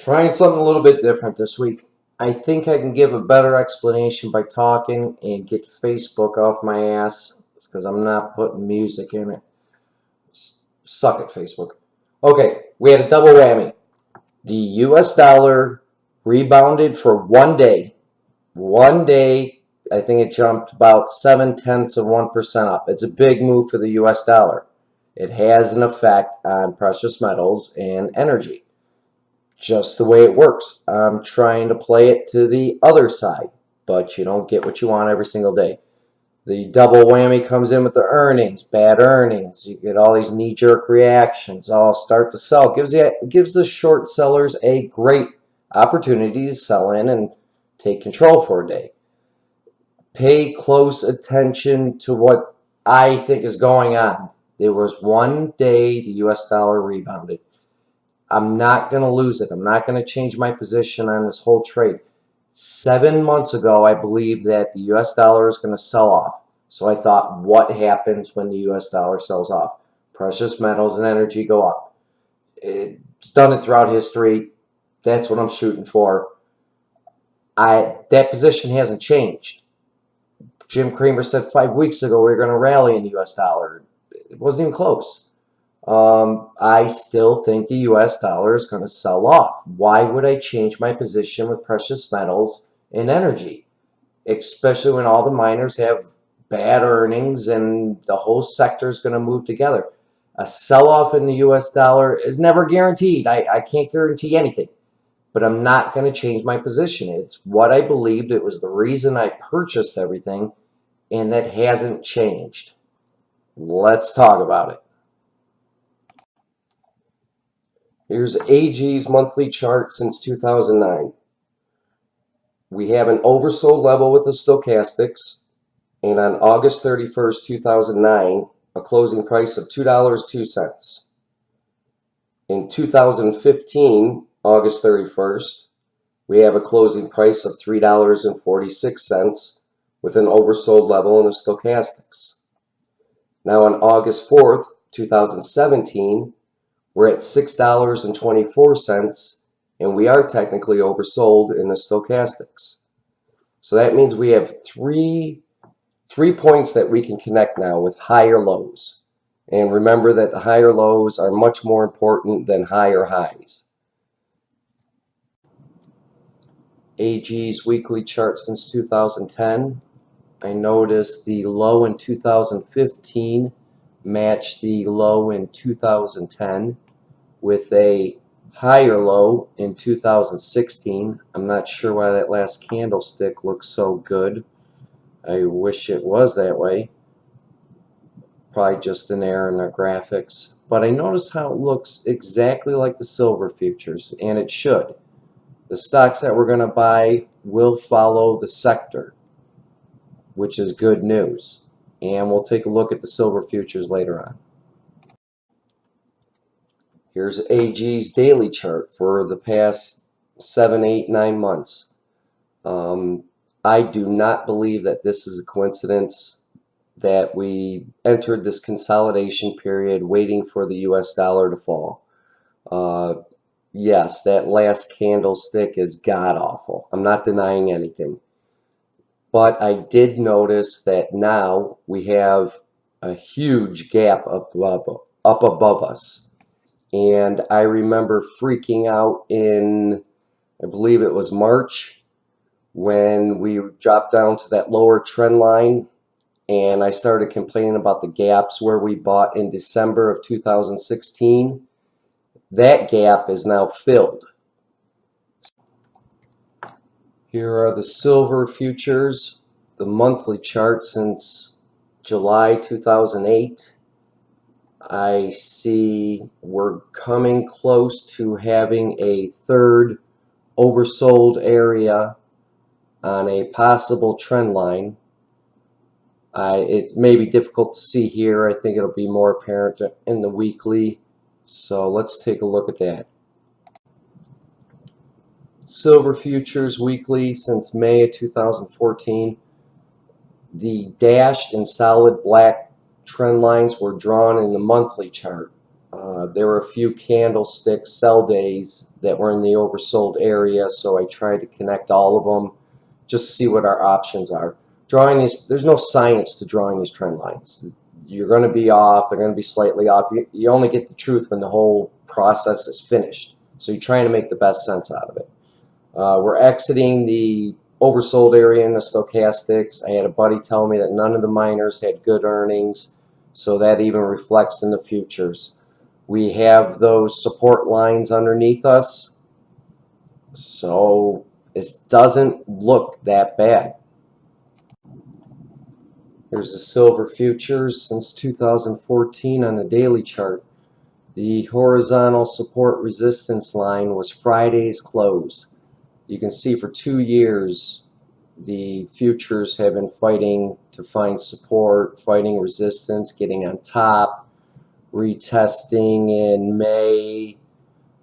Trying something a little bit different this week. I think I can give a better explanation by talking and get Facebook off my ass because I'm not putting music in it. Suck it, Facebook. Okay, we had a double whammy. The US dollar rebounded for 1 day. 1 day, I think it jumped about 0.7% up. It's a big move for the US dollar. It has an effect on precious metals and energy. Just the way it works. I'm trying to play it to the other side, but you don't get what you want every single day. The double whammy comes in with the earnings, bad earnings. You get all these knee-jerk reactions, all start to sell. Gives the short sellers a great opportunity to sell in and take control for a day. Pay close attention to what I think is going on. There was 1 day the US dollar rebounded. I'm not going to lose it. I'm not going to change my position on this whole trade. 7 months ago, I believed that the US dollar is going to sell off. So I thought, what happens when the US dollar sells off? Precious metals and energy go up. It's done it throughout history. That's what I'm shooting for. That position hasn't changed. Jim Cramer said 5 weeks ago we were going to rally in the US dollar. It wasn't even close. I still think the US dollar is going to sell off. Why would I change my position with precious metals and energy? Especially when all the miners have bad earnings and the whole sector is going to move together. A sell-off in the US dollar is never guaranteed. I can't guarantee anything. But I'm not going to change my position. It's what I believed. It was the reason I purchased everything, and that hasn't changed. Let's talk about it. Here's AG's monthly chart since 2009. We have an oversold level with the stochastics, and on August 31st, 2009, a closing price of $2.02. In 2015, August 31st, we have a closing price of $3.46 with an oversold level in the stochastics. Now on August 4th, 2017, we're at $6.24, and we are technically oversold in the stochastics. So that means we have three points that we can connect now with higher lows. And remember that the higher lows are much more important than higher highs. AG's weekly chart since 2010. I noticed the low in 2015 matched the low in 2010 with a higher low in 2016. I'm not sure why that last candlestick looks so good. I wish it was that way. Probably just an error in their graphics. But I noticed how it looks exactly like the silver futures, and it should. The stocks that we're going to buy will follow the sector, which is good news. And we'll take a look at the silver futures later on. Here's AG's daily chart for the past 7, 8, 9 months. I do not believe that this is a coincidence that we entered this consolidation period waiting for the US dollar to fall. Yes, that last candlestick is god-awful. I'm not denying anything. But I did notice that now we have a huge gap up above us. And I remember freaking out in, I believe it was March, when we dropped down to that lower trend line. And I started complaining about the gaps where we bought in December of 2016. That gap is now filled. Here are the silver futures, the monthly chart since July 2008. I see we're coming close to having a third oversold area on a possible trend line. It may be difficult to see here. I think it'll be more apparent in the weekly. So let's take a look at that. Silver futures weekly since May of 2014. The dashed and solid black trend lines were drawn in the monthly chart. There were a few candlestick sell days that were in the oversold area, so I tried to connect all of them just to see what our options are. Drawing these, there's no science to drawing these trend lines. You're going to be off, they're going to be slightly off. You only get the truth when the whole process is finished. So you're trying to make the best sense out of it. We're exiting the oversold area in the stochastics. I had a buddy tell me that none of the miners had good earnings, so that even reflects in the futures. We have those support lines underneath us, so it doesn't look that bad. Here's the silver futures since 2014 on the daily chart. The horizontal support resistance line was Friday's close. You can see for 2 years the futures have been fighting to find support, fighting resistance, getting on top, retesting in May,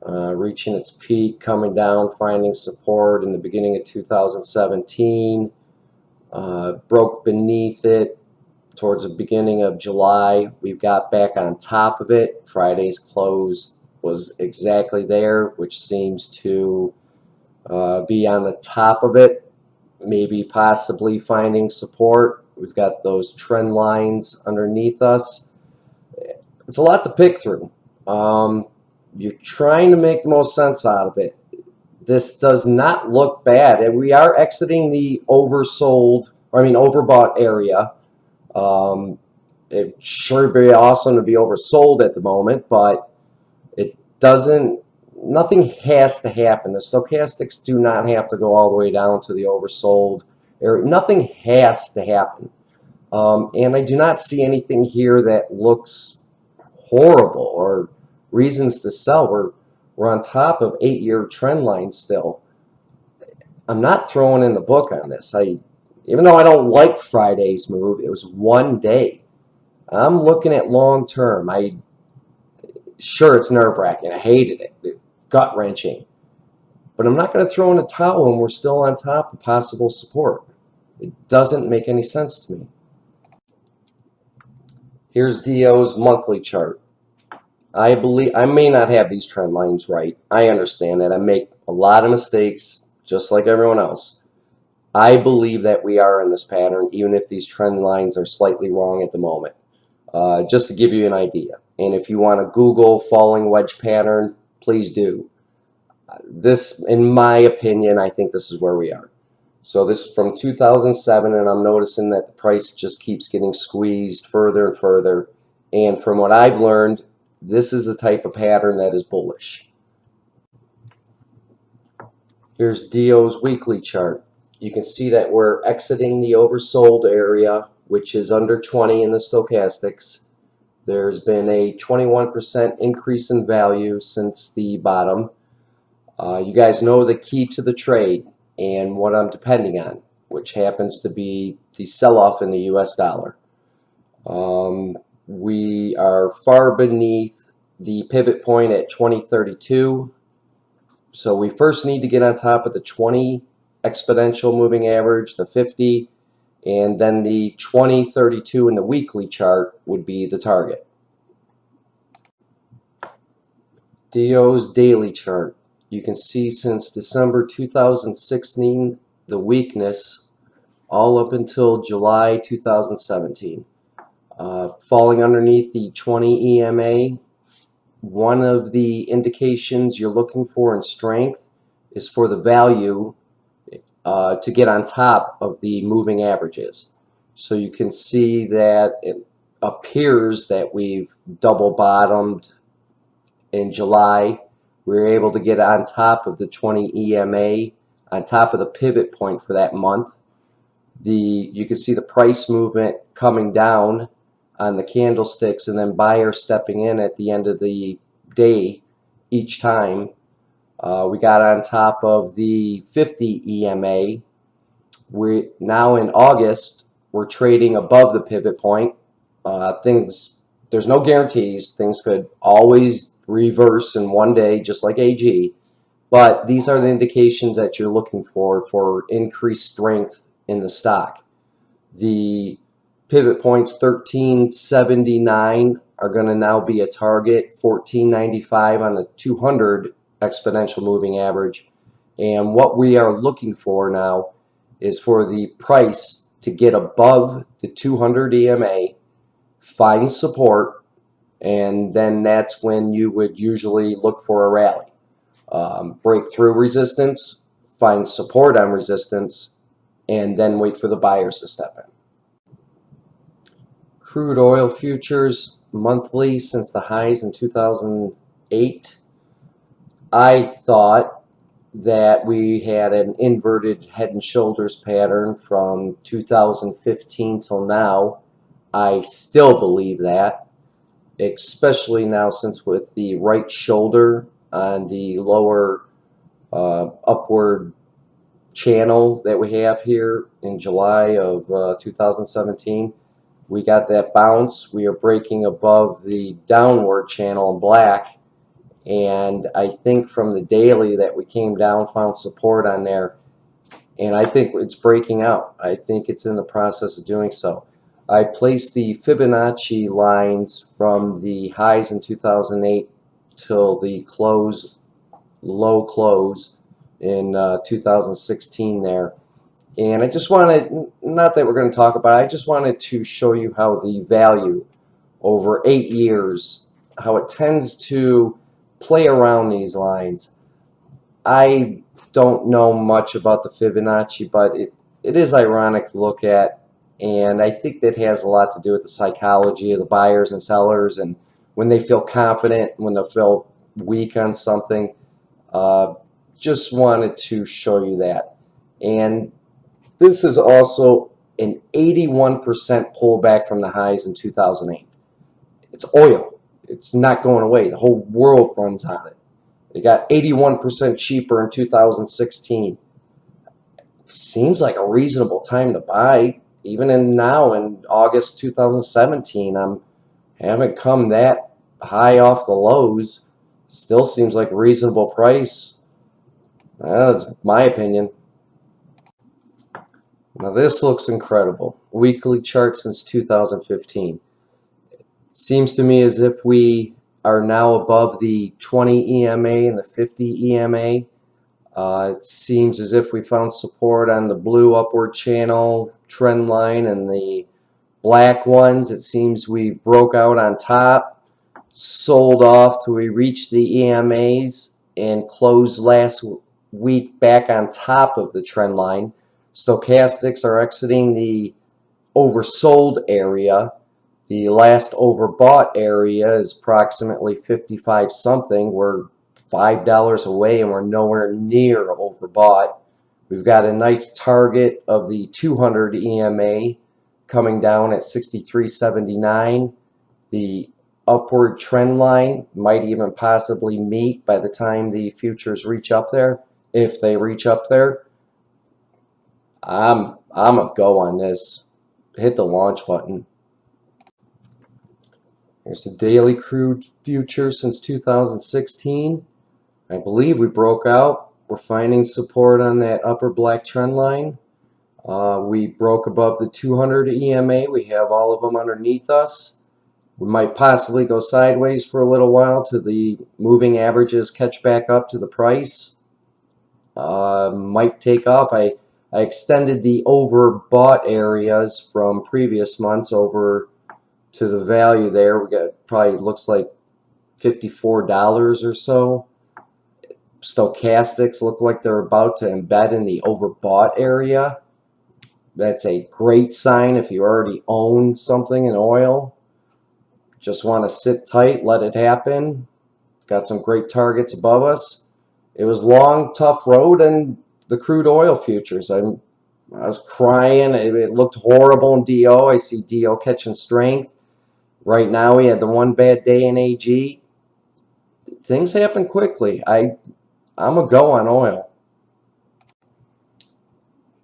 reaching its peak, coming down, finding support in the beginning of 2017, broke beneath it towards the beginning of July. We've got back on top of it. Friday's close was exactly there, which seems to be on the top of it, maybe possibly finding support. We've got those trend lines underneath us. It's a lot to pick through. You're trying to make the most sense out of it. This does not look bad, and we are exiting the overbought area. It sure be awesome to be oversold at the moment, but it doesn't. Nothing has to happen. The stochastics do not have to go all the way down to the oversold area. Nothing has to happen. And I do not see anything here that looks horrible or reasons to sell. We're on top of 8-year trend line still. I'm not throwing in the book on this. Even though I don't like Friday's move, it was 1 day. I'm looking at long term. Sure, it's nerve-wracking. I hated it. Gut-wrenching. But I'm not going to throw in a towel when we're still on top of possible support. It doesn't make any sense to me. Here's DO's monthly chart. I may not have these trend lines right. I understand that. I make a lot of mistakes, just like everyone else. I believe that we are in this pattern, even if these trend lines are slightly wrong at the moment. Just to give you an idea. And if you want to Google falling wedge pattern, please do. This, in my opinion, I think this is where we are. So this is from 2007, and I'm noticing that the price just keeps getting squeezed further and further. And from what I've learned, this is the type of pattern that is bullish. Here's DO's weekly chart. You can see that we're exiting the oversold area, which is under 20 in the stochastics. There's been a 21% increase in value since the bottom. You guys know the key to the trade and what I'm depending on, which happens to be the sell-off in the US dollar. We are far beneath the pivot point at 2032. So we first need to get on top of the 20 exponential moving average, the 50, and then the 2032 in the weekly chart would be the target. DO's daily chart. You can see since December 2016 the weakness all up until July 2017. Falling underneath the 20 EMA, one of the indications you're looking for in strength is for the value to get on top of the moving averages. So you can see that it appears that we've double bottomed in July. We were able to get on top of the 20 EMA, on top of the pivot point for that month. You can see the price movement coming down on the candlesticks and then buyer stepping in at the end of the day each time. We got on top of the 50 EMA. Now in August, we're trading above the pivot point. There's no guarantees. Things could always reverse in 1 day, just like AG. But these are the indications that you're looking for increased strength in the stock. The pivot point's 1379 are going to now be a target, $14.95 on the 200 exponential moving average. And what we are looking for now is for the price to get above the 200 EMA, find support, and then that's when you would usually look for a rally. Break through resistance, find support on resistance, and then wait for the buyers to step in. Crude oil futures monthly since the highs in 2008. I thought that we had an inverted head and shoulders pattern from 2015 till now. I still believe that, especially now since with the right shoulder on the lower upward channel that we have here in July of 2017. We got that bounce. We are breaking above the downward channel in black, and I think from the daily that we came down, found support on there, and I think it's breaking out. I think it's in the process of doing so. I placed the Fibonacci lines from the highs in 2008 till the low close in 2016 there. And I just wanted, not that we're going to talk about it, I just wanted to show you how the value over 8 years, how it tends to play around these lines. I don't know much about the Fibonacci, but it is ironic to look at, and I think that has a lot to do with the psychology of the buyers and sellers, and when they feel confident, when they feel weak on something. Just wanted to show you that. And this is also an 81% pullback from the highs in 2008. It's oil. It's not going away. The whole world runs on it. It got 81% cheaper in 2016. Seems like a reasonable time to buy. Even now in August 2017, I haven't come that high off the lows. Still seems like a reasonable price. That's my opinion. Now this looks incredible. Weekly chart since 2015. Seems to me as if we are now above the 20 EMA and the 50 EMA. It seems as if we found support on the blue upward channel trend line and the black ones. It seems we broke out on top, sold off till we reached the EMAs and closed last week back on top of the trend line. Stochastics are exiting the oversold area. The last overbought area is approximately 55 something. We're $5 away and we're nowhere near overbought. We've got a nice target of the 200 EMA coming down at 63.79. The upward trend line might even possibly meet by the time the futures reach up there. If they reach up there, I'm a go on this. Hit the launch button. Here's the daily crude future since 2016. I believe we broke out. We're finding support on that upper black trend line. We broke above the 200 EMA. We have all of them underneath us. We might possibly go sideways for a little while till the moving averages catch back up to the price. Might take off. I extended the overbought areas from previous months over to the value there. We got probably looks like $54 or so. Stochastics look like they're about to embed in the overbought area. That's a great sign if you already own something in oil. Just want to sit tight, let it happen. Got some great targets above us. It was long, tough road in the crude oil futures. I was crying. It looked horrible in DO. I see DO catching strength. Right now we had the one bad day in AG. Things happen quickly. I'm a go on oil.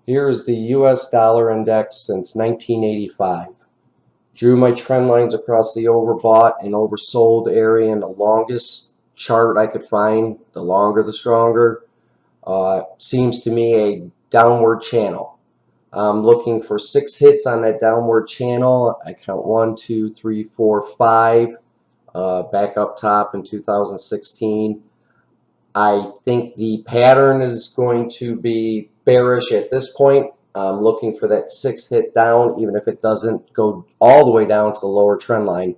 Here's the US dollar index since 1985. Drew my trend lines across the overbought and oversold area in the longest chart I could find. The longer, the stronger. Seems to me a downward channel. I'm looking for 6 hits on that downward channel. I count 1, 2, 3, 4, 5. back up top in 2016. I think the pattern is going to be bearish at this point. I'm looking for that 6th hit down, even if it doesn't go all the way down to the lower trend line.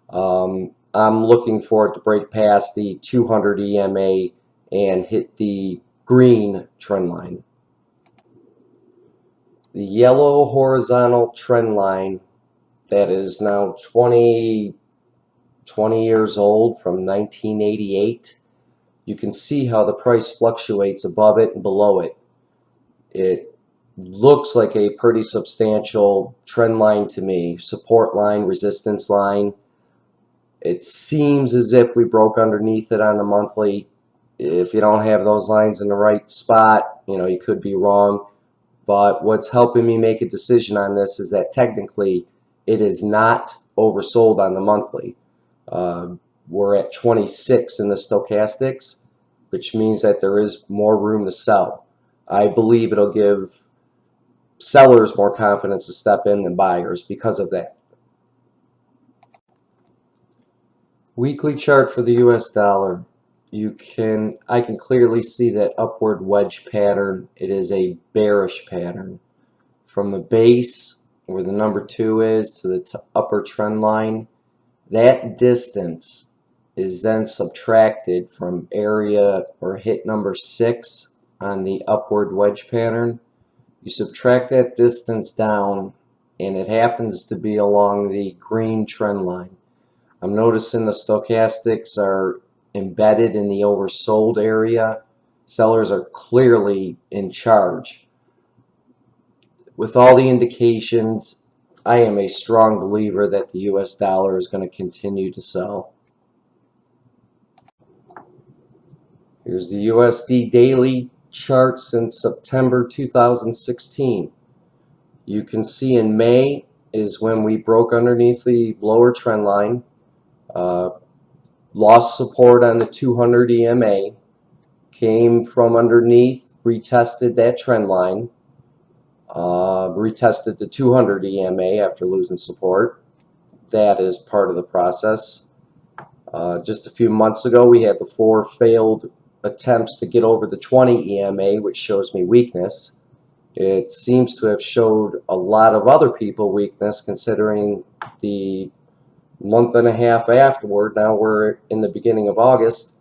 I'm looking for it to break past the 200 EMA and hit the green trend line. The yellow horizontal trend line that is now 20 years old, from 1988. You can see how the price fluctuates above it and below it. It looks like a pretty substantial trend line to me. Support line, resistance line. It seems as if we broke underneath it on the monthly. If you don't have those lines in the right spot, you could be wrong. But what's helping me make a decision on this is that technically it is not oversold on the monthly. We're at 26 in the stochastics, which means that there is more room to sell. I believe it'll give sellers more confidence to step in than buyers because of that. Weekly chart for the US dollar. I can clearly see that upward wedge pattern. It is a bearish pattern. From the base, where the number 2 is, to the upper trend line, that distance is then subtracted from area or hit number 6 on the upward wedge pattern. You subtract that distance down, and it happens to be along the green trend line. I'm noticing the stochastics are embedded in the oversold area. Sellers are clearly in charge. With all the indications, I am a strong believer that the US dollar is going to continue to sell. Here's the USD daily chart since September 2016. You can see in May is when we broke underneath the lower trend line. Lost support on the 200 EMA, came from underneath, retested that trend line, retested the 200 EMA after losing support. That is part of the process. Just a few months ago, we had the 4 failed attempts to get over the 20 EMA, which shows me weakness. It seems to have showed a lot of other people weakness, considering the month and a half afterward. Now we're in the beginning of August,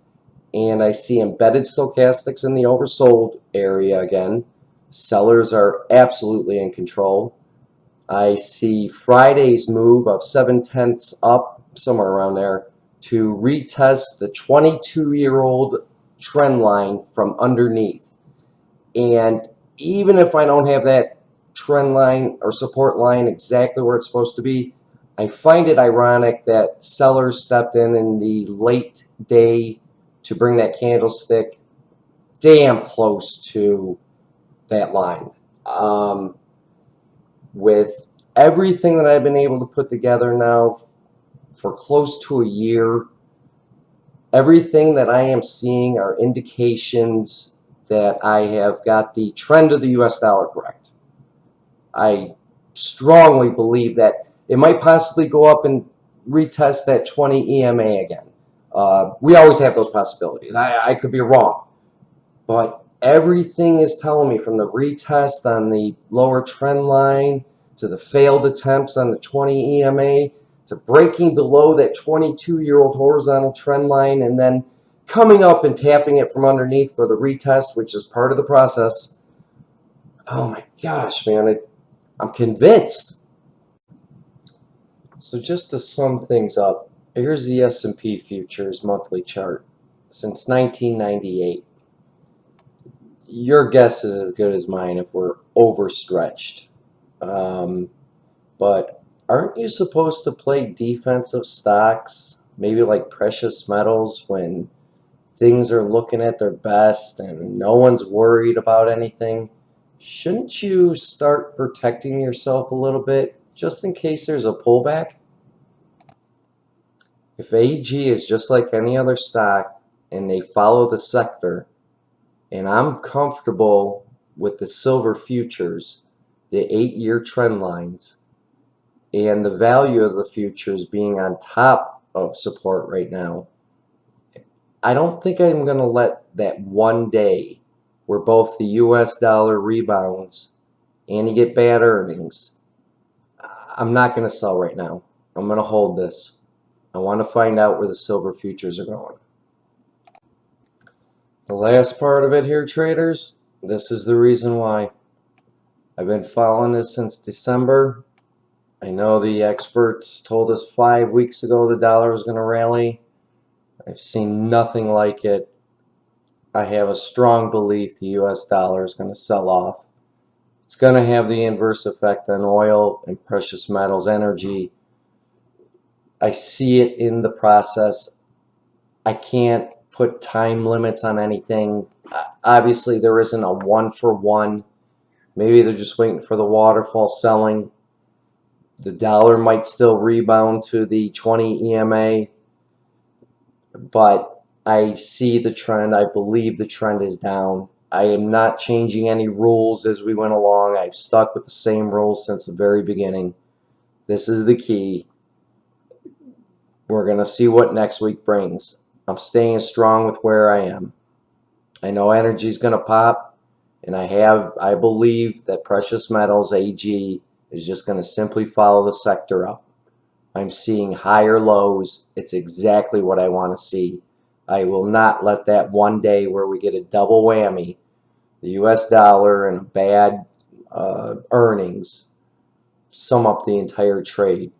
and I see embedded stochastics in the oversold area again. Sellers are absolutely in control. I see Friday's move of 7/10 up, somewhere around there, to retest the 22-year-old trend line from underneath. And even if I don't have that trend line or support line exactly where it's supposed to be, I find it ironic that sellers stepped in the late day to bring that candlestick damn close to that line. With everything that I've been able to put together now for close to a year, everything that I am seeing are indications that I have got the trend of the US dollar correct. I strongly believe that it might possibly go up and retest that 20 EMA again. We always have those possibilities. I could be wrong. But everything is telling me, from the retest on the lower trend line to the failed attempts on the 20 EMA to breaking below that 22-year-old horizontal trend line and then coming up and tapping it from underneath for the retest, which is part of the process. Oh my gosh, man, I'm convinced. So just to sum things up, here's the S&P futures monthly chart since 1998. Your guess is as good as mine if we're overstretched. But aren't you supposed to play defensive stocks, maybe like precious metals, when things are looking at their best and no one's worried about anything? Shouldn't you start protecting yourself a little bit just in case there's a pullback? If AG is just like any other stock and they follow the sector, and I'm comfortable with the silver futures, the 8-year trend lines, and the value of the futures being on top of support right now. I don't think I'm going to let that one day where both the US dollar rebounds and you get bad earnings. I'm not going to sell right now. I'm going to hold this. I want to find out where the silver futures are going. The last part of it here, traders, this is the reason why. I've been following this since December. I know the experts told us 5 weeks ago the dollar was going to rally. I've seen nothing like it. I have a strong belief the US dollar is going to sell off. It's going to have the inverse effect on oil and precious metals, energy. I see it in the process. I can't put time limits on anything. Obviously, there isn't a one-for-one. Maybe they're just waiting for the waterfall selling. The dollar might still rebound to the 20 EMA, but I see the trend. I believe the trend is down. I am not changing any rules as we went along. I've stuck with the same rules since the very beginning. This is the key. We're going to see what next week brings. I'm staying strong with where I am. I know energy is going to pop, and I believe that precious metals, AG, is just going to simply follow the sector up. I'm seeing higher lows. It's exactly what I want to see. I will not let that one day where we get a double whammy, the US dollar and bad earnings, sum up the entire trade.